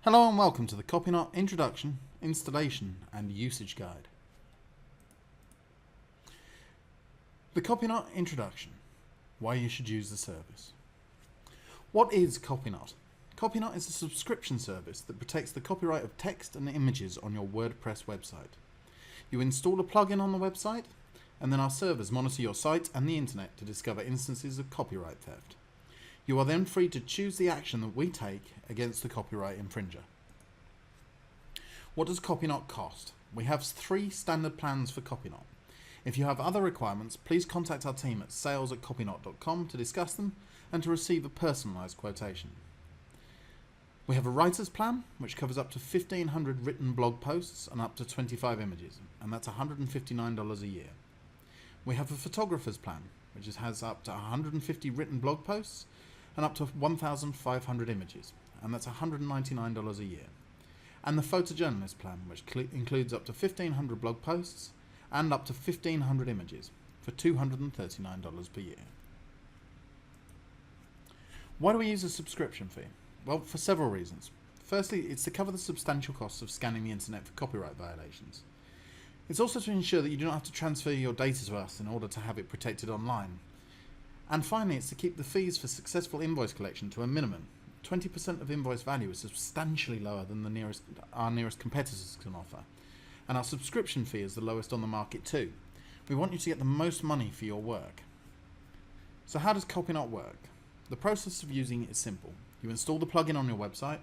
Hello and welcome to the CopyKnot Introduction, Installation and Usage Guide. The CopyKnot Introduction, why you should use the service. What is CopyKnot? CopyKnot is a subscription service that protects the copyright of text and images on your WordPress website. You install a plugin on the website, and then our servers monitor your site and the internet to discover instances of copyright theft. You are then free to choose the action that we take against the copyright infringer. What does CopyKnot cost? We have 3 standard plans for CopyKnot. If you have other requirements, please contact our team at sales@copyknot.com to discuss them and to receive a personalised quotation. We have a writer's plan, which covers up to 1,500 written blog posts and up to 25 images, and that's $159 a year. We have a photographer's plan, which has up to 150 written blog posts and up to 1,500 images, and that's $199 a year. And the photojournalist plan, which includes up to 1,500 blog posts and up to 1,500 images for $239 per year. Why do we use a subscription fee? Well, for several reasons. Firstly, it's to cover the substantial costs of scanning the internet for copyright violations. It's also to ensure that you do not have to transfer your data to us in order to have it protected online. And finally, it's to keep the fees for successful invoice collection to a minimum. 20% of invoice value is substantially lower than our nearest competitors can offer. And our subscription fee is the lowest on the market too. We want you to get the most money for your work. So how does CopyKnot work? The process of using it is simple. You install the plugin on your website,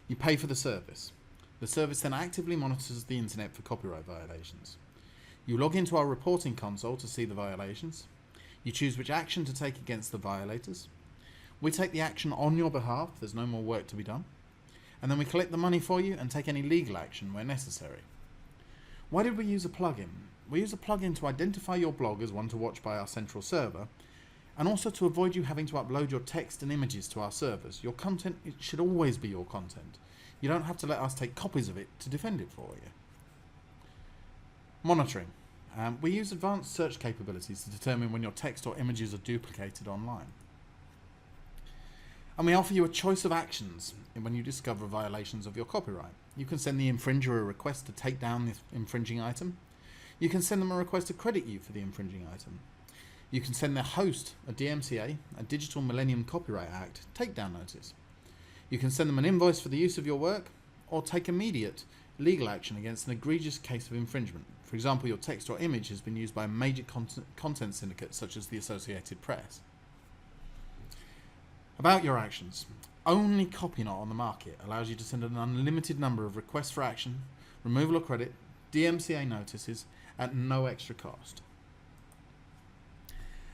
you pay for the service. The service then actively monitors the internet for copyright violations. You log into our reporting console to see the violations. You choose which action to take against the violators. We take the action on your behalf, there's no more work to be done. And then we collect the money for you and take any legal action where necessary. Why did we use a plugin? We use a plugin to identify your blog as one to watch by our central server, and also to avoid you having to upload your text and images to our servers. Your content, it should always be your content. You don't have to let us take copies of it to defend it for you. Monitoring. We use advanced search capabilities to determine when your text or images are duplicated online. And we offer you a choice of actions when you discover violations of your copyright. You can send the infringer a request to take down the infringing item. You can send them a request to credit you for the infringing item. You can send their host a DMCA, a Digital Millennium Copyright Act, takedown notice. You can send them an invoice for the use of your work, or take immediate legal action against an egregious case of infringement. For example, your text or image has been used by a major content syndicate such as the Associated Press. About your actions. Only CopyKnot on the market allows you to send an unlimited number of requests for action, removal of credit, DMCA notices at no extra cost.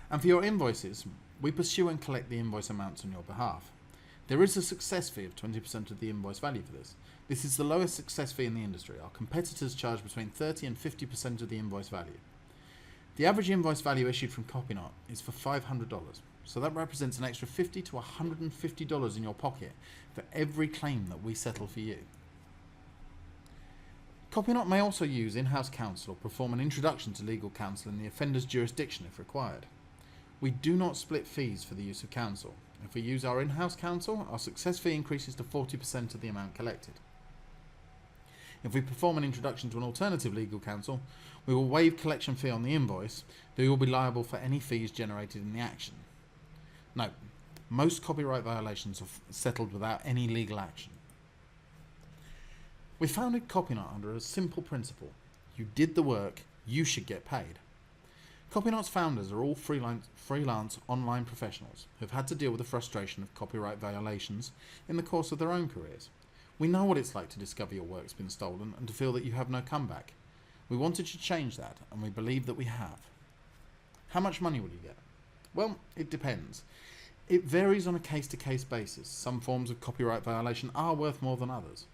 And for your invoices, we pursue and collect the invoice amounts on your behalf. There is a success fee of 20% of the invoice value for this. This is the lowest success fee in the industry. Our competitors charge between 30 and 50% of the invoice value. The average invoice value issued from CopyKnot is for $500, so that represents an extra $50 to $150 in your pocket for every claim that we settle for you. CopyKnot may also use in-house counsel or perform an introduction to legal counsel in the offender's jurisdiction if required. We do not split fees for the use of counsel. If we use our in-house counsel, our success fee increases to 40% of the amount collected. If we perform an introduction to an alternative legal counsel, we will waive collection fee on the invoice, though you will be liable for any fees generated in the action. Note, most copyright violations are settled without any legal action. We founded CopyKnot under a simple principle. You did the work, you should get paid. CopyKnot's founders are all freelance online professionals who have had to deal with the frustration of copyright violations in the course of their own careers. We know what it's like to discover your work's been stolen and to feel that you have no comeback. We wanted to change that, and we believe that we have. How much money will you get? Well, it depends. It varies on a case-to-case basis. Some forms of copyright violation are worth more than others.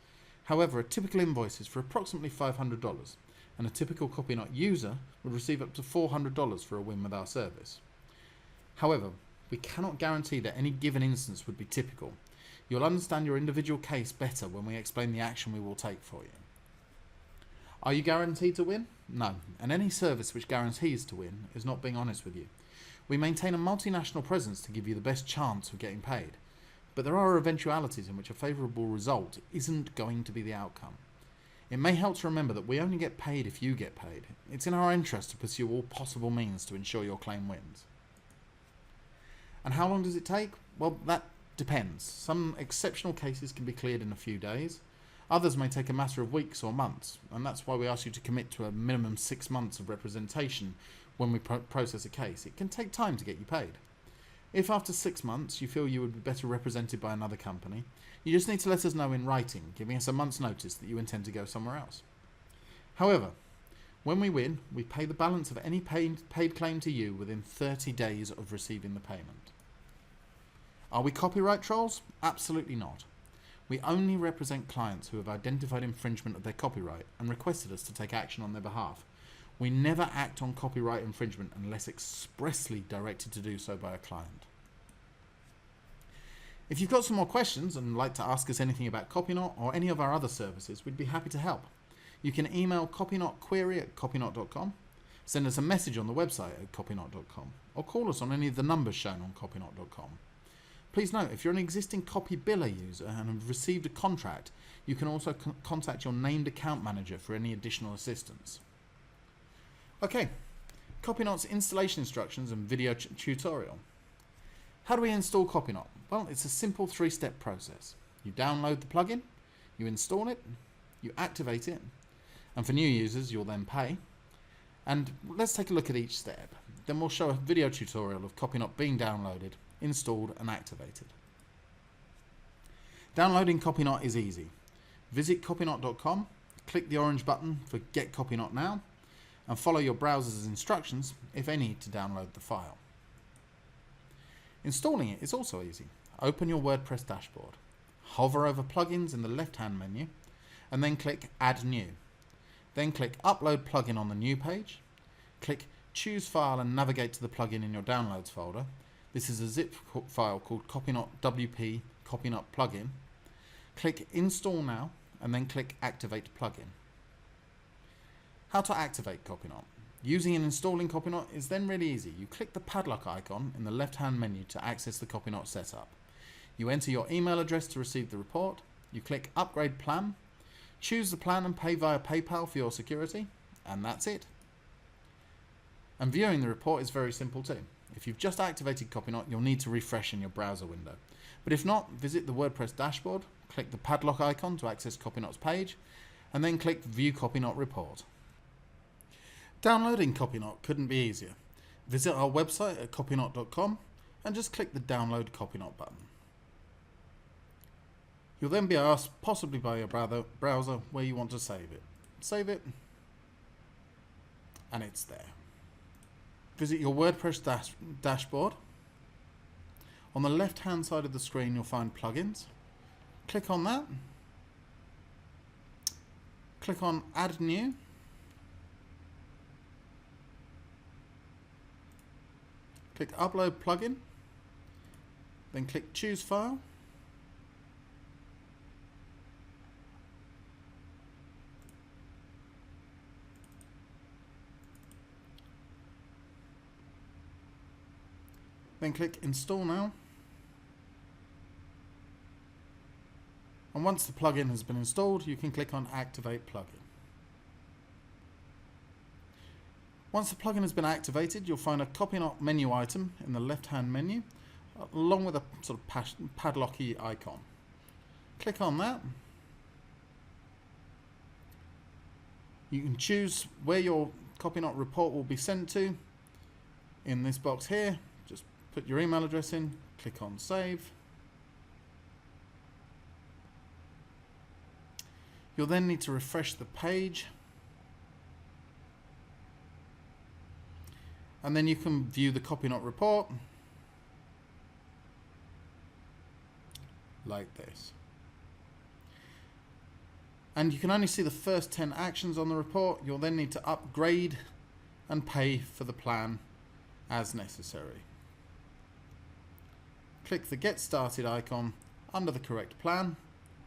However, a typical invoice is for approximately $500. And a typical CopyKnot user would receive up to $400 for a win with our service. However, we cannot guarantee that any given instance would be typical. You'll understand your individual case better when we explain the action we will take for you. Are you guaranteed to win? No, and any service which guarantees to win is not being honest with you. We maintain a multinational presence to give you the best chance of getting paid. but there are eventualities in which a favourable result isn't going to be the outcome. It may help to remember that we only get paid if you get paid. It's in our interest to pursue all possible means to ensure your claim wins. And how long does it take? Well, that depends. Some exceptional cases can be cleared in a few days. Others may take a matter of weeks or months, and that's why we ask you to commit to a minimum 6 months of representation when we process a case. It can take time to get you paid. If after 6 months you feel you would be better represented by another company, you just need to let us know in writing, giving us a month's notice that you intend to go somewhere else. However, when we win, we pay the balance of any paid claim to you within 30 days of receiving the payment. Are we copyright trolls? Absolutely not. We only represent clients who have identified infringement of their copyright and requested us to take action on their behalf. We never act on copyright infringement unless expressly directed to do so by a client. If you've got some more questions and like to ask us anything about CopyKnot or any of our other services, we'd be happy to help. You can email copyknotquery@copyknot.com, send us a message on the website at copyknot.com, or call us on any of the numbers shown on copyknot.com. Please note, if you're an existing CopyBiller user and have received a contract, you can also contact your named account manager for any additional assistance. Okay, CopyKnot's installation instructions and video tutorial. How do we install CopyKnot? Well, it's a simple 3-step process. You download the plugin, you install it, you activate it, and for new users, you'll then pay. And let's take a look at each step. Then we'll show a video tutorial of CopyKnot being downloaded, installed and activated. Downloading CopyKnot is easy. Visit copyknot.com, click the orange button for Get CopyKnot Now, and follow your browser's instructions, if any, to download the file. Installing it is also easy. Open your WordPress dashboard, hover over plugins in the left-hand menu, and then click Add New. Then click Upload Plugin on the new page, click Choose File and navigate to the plugin in your Downloads folder. This is a zip file called CopyKnot WP CopyKnot Plugin. Click Install Now and then click Activate Plugin. How to activate CopyKnot? Using and installing CopyKnot is then really easy. You click the padlock icon in the left-hand menu to access the CopyKnot setup. You enter your email address to receive the report. You click Upgrade Plan, choose the plan and pay via PayPal for your security, and that's it. And viewing the report is very simple too. If you've just activated CopyKnot, you'll need to refresh in your browser window. But if not, visit the WordPress dashboard, click the padlock icon to access CopyKnot's page, and then click View CopyKnot Report. Downloading CopyKnot couldn't be easier. Visit our website at copyknot.com and just click the Download CopyKnot button. You'll then be asked, possibly by your browser, where you want to save it. Save it, and it's there. Visit your WordPress dashboard. On the left-hand side of the screen, you'll find plugins. Click on that. Click on Add New. Click Upload Plugin. Then click Choose File. Then click Install Now. And once the plugin has been installed, you can click on Activate Plugin. Once the plugin has been activated, you'll find a CopyKnot menu item in the left-hand menu, along with a sort of padlocky icon. Click on that. You can choose where your CopyKnot report will be sent to. In this box here, just put your email address in, click on Save. You'll then need to refresh the page. And then you can view the CopyKnot report like this. And you can only see the first 10 actions on the report. You'll then need to upgrade and pay for the plan as necessary. Click the Get Started icon under the correct plan.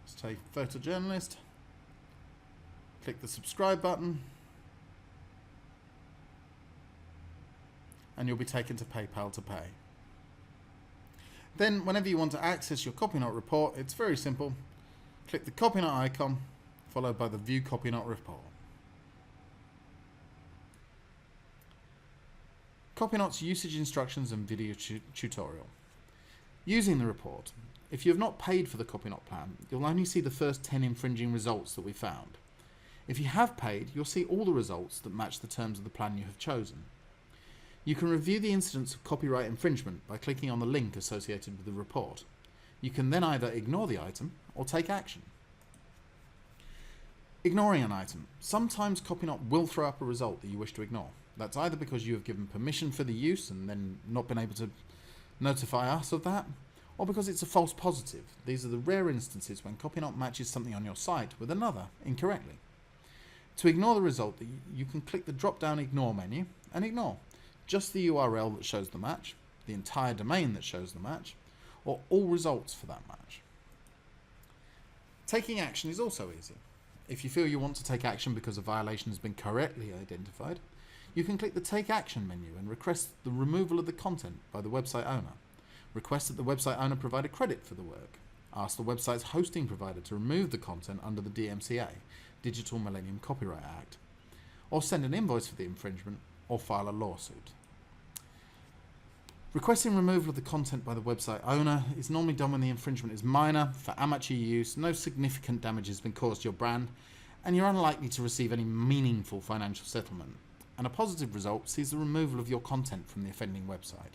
Say photojournalist. Click the subscribe button. And you'll be taken to PayPal to pay. Then, whenever you want to access your CopyKnot report, it's very simple. Click the CopyKnot icon, followed by the View CopyKnot report. CopyKnot's usage instructions and video tutorial. Using the report, if you have not paid for the CopyKnot plan, you'll only see the first 10 infringing results that we found. If you have paid, you'll see all the results that match the terms of the plan you have chosen. You can review the incidents of copyright infringement by clicking on the link associated with the report. You can then either ignore the item or take action. Ignoring an item. Sometimes CopyKnot will throw up a result that you wish to ignore. That's either because you have given permission for the use and then not been able to notify us of that, or because it's a false positive. These are the rare instances when CopyKnot matches something on your site with another incorrectly. To ignore the result, you can click the drop-down Ignore menu and ignore just the URL that shows the match, the entire domain that shows the match, or all results for that match. Taking action is also easy. If you feel you want to take action because a violation has been correctly identified, you can click the Take Action menu and request the removal of the content by the website owner. Request that the website owner provide a credit for the work. Ask the website's hosting provider to remove the content under the DMCA, Digital Millennium Copyright Act, or send an invoice for the infringement, or file a lawsuit. Requesting removal of the content by the website owner is normally done when the infringement is minor, for amateur use, no significant damage has been caused to your brand, and you're unlikely to receive any meaningful financial settlement. And a positive result sees the removal of your content from the offending website.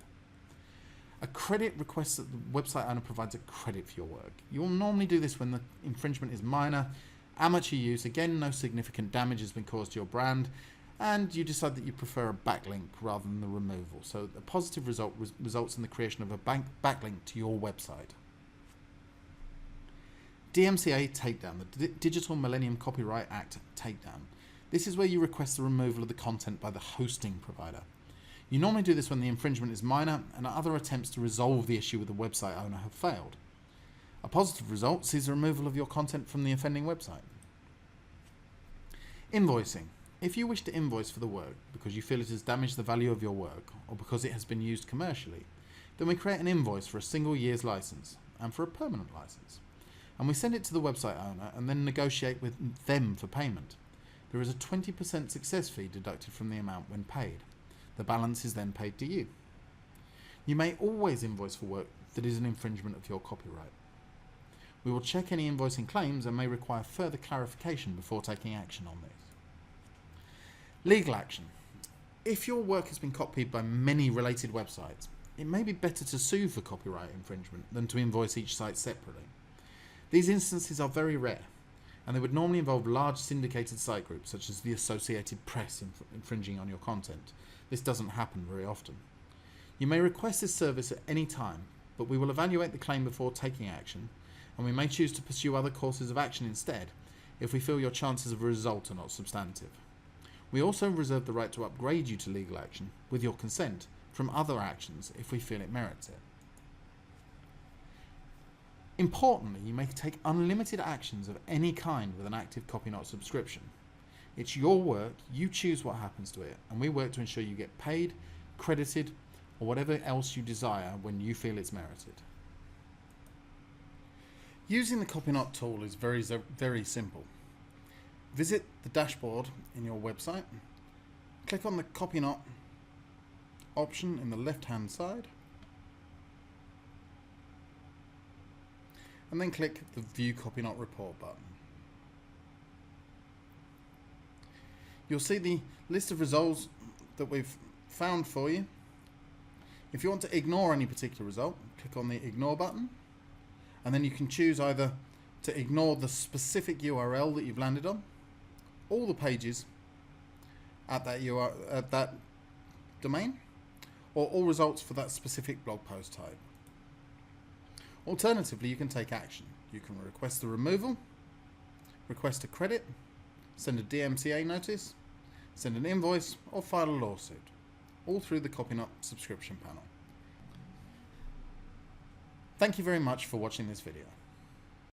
A credit requests that the website owner provides a credit for your work. You will normally do this when the infringement is minor, amateur use, again no significant damage has been caused to your brand, and you decide that you prefer a backlink rather than the removal. So a positive result results in the creation of a backlink to your website. DMCA takedown, the Digital Millennium Copyright Act takedown. This is where you request the removal of the content by the hosting provider. You normally do this when the infringement is minor and other attempts to resolve the issue with the website owner have failed. A positive result sees the removal of your content from the offending website. Invoicing. If you wish to invoice for the work because you feel it has damaged the value of your work or because it has been used commercially, then we create an invoice for a single year's license and for a permanent license. And we send it to the website owner and then negotiate with them for payment. There is a 20% success fee deducted from the amount when paid. The balance is then paid to you. You may always invoice for work that is an infringement of your copyright. We will check any invoicing claims and may require further clarification before taking action on these. Legal action. If your work has been copied by many related websites, it may be better to sue for copyright infringement than to invoice each site separately. These instances are very rare, and they would normally involve large syndicated site groups such as the Associated Press infringing on your content. This doesn't happen very often. You may request this service at any time, but we will evaluate the claim before taking action, and we may choose to pursue other courses of action instead if we feel your chances of a result are not substantive. We also reserve the right to upgrade you to legal action, with your consent, from other actions if we feel it merits it. Importantly, you may take unlimited actions of any kind with an active CopyKnot subscription. It's your work, you choose what happens to it, and we work to ensure you get paid, credited, or whatever else you desire when you feel it's merited. Using the CopyKnot tool is very simple. Visit the dashboard in your website, click on the CopyKnot option in the left-hand side, and then click the View CopyKnot Report button. You'll see the list of results that we've found for you. If you want to ignore any particular result, click on the Ignore button, and then you can choose either to ignore the specific URL that you've landed on, all the pages at that domain, or all results for that specific blog post type. Alternatively, you can take action. You can request the removal, request a credit, send a DMCA notice, send an invoice, or file a lawsuit, all through the CopyKnot subscription panel. Thank you very much for watching this video.